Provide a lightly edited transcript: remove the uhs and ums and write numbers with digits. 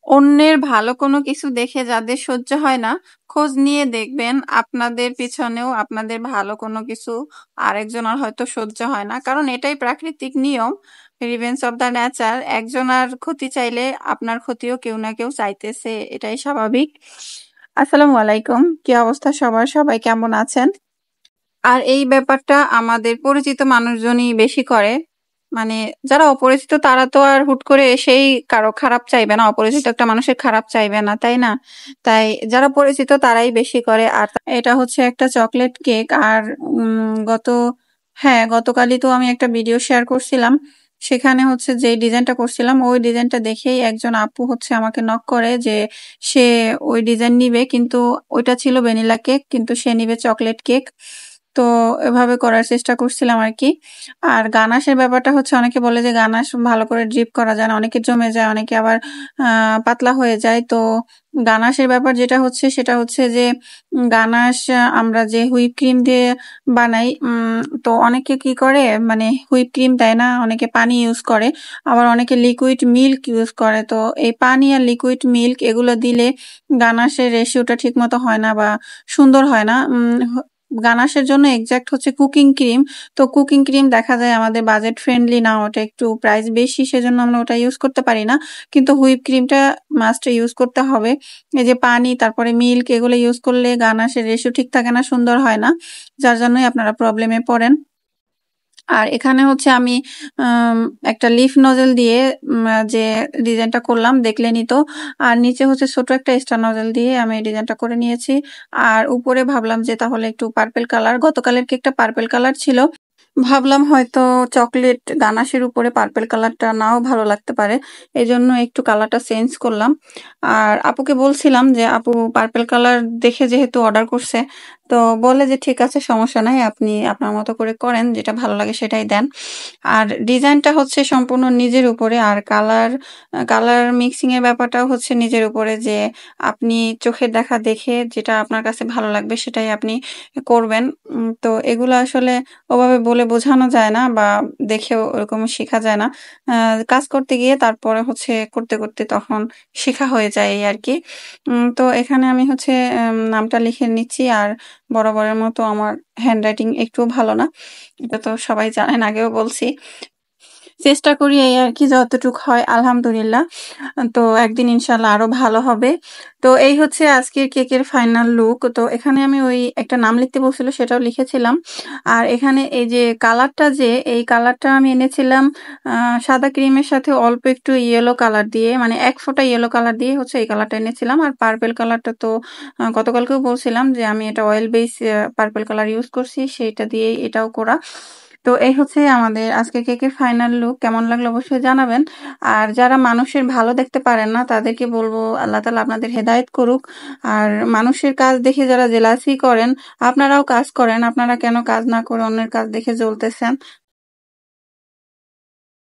অন্যের ভালো কোনো কিছু দেখে যাদের সহ্য হয় না, খোঁজ নিয়ে দেখবেন আপনাদের পিছনেও আপনাদের ভালো কোনো কিছু আরেকজনের হয়তো সহ্য হয় না। কারণ এটাই প্রাকৃতিক নিয়ম, রিভেঞ্জ অফ দ্য নেচার। একজনের ক্ষতি চাইলে আপনার ক্ষতিও কেউ না কেউ চাইতেছে, এটাই স্বাভাবিক। আসসালামু আলাইকুম, কি অবস্থা সবার? সবাই কেমন আছেন? আর এই ব্যাপারটা আমাদের পরিচিত মানুষজনই বেশি করে। মানে যারা অপরিচিত তারা তো আর হুট করে এসেই কারো খারাপ চাইবে না, অপরিচিত একটা মানুষের খারাপ চাইবে না, তাই না? তাই যারা পরিচিত তারাই বেশি করে। আর এটা হচ্ছে একটা চকলেট কেক। আর হ্যাঁ, গতকালই তো আমি একটা ভিডিও শেয়ার করছিলাম। সেখানে হচ্ছে যে ডিজাইনটা করছিলাম ওই ডিজাইনটা দেখেই একজন আপু হচ্ছে আমাকে নক করে যে সে ওই ডিজাইন নিবে, কিন্তু ওইটা ছিল ভ্যানিলা কেক, কিন্তু সে নিবে চকলেট কেক। তো এভাবে করার চেষ্টা করছিলাম আর কি। আর গানাশের ব্যাপারটা হচ্ছে অনেকে বলে যে গানাশ ভালো করে ড্রিপ করা যায় না, অনেকে জমে যায়, অনেকে আবার পাতলা হয়ে যায়। তো গানাশের ব্যাপার যেটা হচ্ছে সেটা হচ্ছে যে গানাশ আমরা যে হুইপ ক্রিম দিয়ে বানাই, তো অনেকে কি করে মানে হুইপ ক্রিম দেয় না, অনেকে পানি ইউজ করে, আবার অনেকে লিকুইড মিল্ক ইউজ করে। তো এই পানি আর লিকুইড মিল্ক এগুলো দিলে গানাশের রেশিওটা ঠিক মতো হয় না বা সুন্দর হয় না। গানাশের জন্য এক্সাক্ট হচ্ছে কুকিং ক্রিম। তো কুকিং ক্রিম দেখা যায় আমাদের বাজেট ফ্রেন্ডলি না, ওটা একটু প্রাইস বেশি, সেজন্য আমরা ওটা ইউজ করতে পারি না। কিন্তু হুইপ ক্রিমটা মাস্ট ইউজ করতে হবে। এই যে পানি তারপরে মিল্ক এগুলো ইউজ করলে গানাশের রেশিও ঠিক থাকে না, সুন্দর হয় না, যার জন্যই আপনারা প্রবলেমে পড়েন। আর এখানে হচ্ছে আমি আম একটা লিফ নজেল দিয়ে যে ডিজাইনটা করলাম দেখলেনই তো। আর নিচে হচ্ছে ছোট একটা স্টার নজেল দিয়ে আমি এই ডিজাইনটা করে নিয়েছি। আর উপরে ভাবলাম যে তাহলে একটু পার্পল কালার, গতকালের কেকটা পার্পল কালার ছিল। ভাবলাম হয়তো চকলেট গানাশের উপরে পার্পল কালারটা নাও ভালো লাগতে পারে, এজন্য একটু কালারটা চেঞ্জ করলাম। আর আপুকে বলছিলাম যে আপু পার্পল কালার দেখে যেহেতু অর্ডার করছে, তো বলে যে ঠিক আছে, সমস্যা নাই, আপনি আপনার মতো করে করেন, যেটা ভালো লাগে সেটাই দেন। আর ডিজাইনটা হচ্ছে সম্পূর্ণ নিজের উপরে। আর কালার মিক্সিং এর ব্যাপারটাও হচ্ছে নিজের উপরে, যে আপনি চোখের দেখা দেখে যেটা আপনার কাছে ভালো লাগবে সেটাই আপনি করবেন। তো এগুলো আসলে ওভাবে বলে বোঝানো যায় না বা দেখেও ওরকম শেখা যায় না। কাজ করতে গিয়ে তারপরে হচ্ছে করতে, করতে তখন শেখা হয়ে যায় এই আরকি। তো এখানে আমি হচ্ছে নামটা লিখে নিচ্ছি। আর বরাবরের মতো আমার হ্যান্ডরাইটিং একটুও ভালো না। এটা তো সবাই জানেন, আগেও বলছি। চেষ্টা করি এই আরকি, যতটুক হয় আলহামদুলিল্লাহ। তো একদিন ইনশাআল্লাহ আরো ভালো হবে। তো এই হচ্ছে আজকের কেকের ফাইনাল লুক। তো এখানে আমি ওই একটা নাম লিখতে বলছিল সেটাও লিখেছিলাম। আর এখানে এই যে কালারটা, যে এই কালারটা আমি এনেছিলাম সাদা ক্রিমের সাথে অল্প একটু ইয়েলো কালার দিয়ে, মানে এক ফোঁটা ইয়েলো কালার দিয়ে হচ্ছে এই কালারটা এনেছিলাম। আর পার্পল কালারটা তো গতকালকেও বলছিলাম যে আমি এটা oil base purple colour use করছি, সেইটা দিয়েই এটাও করা। তো এই হচ্ছে আমাদের আজকে কেকের ফাইনাল লুক। কেমন লাগলো অবশ্যই জানাবেন। আর যারা মানুষের ভালো দেখতে পারেন না তাদেরকে বলবো আল্লাহ তাআলা আপনাদের হেদায়েত করুক। আর মানুষের কাজ দেখে যারা জেলাসি করেন, আপনারাও কাজ করেন, আপনারা কেন কাজ না করে অন্যের কাজ দেখে জ্বলতেছেন?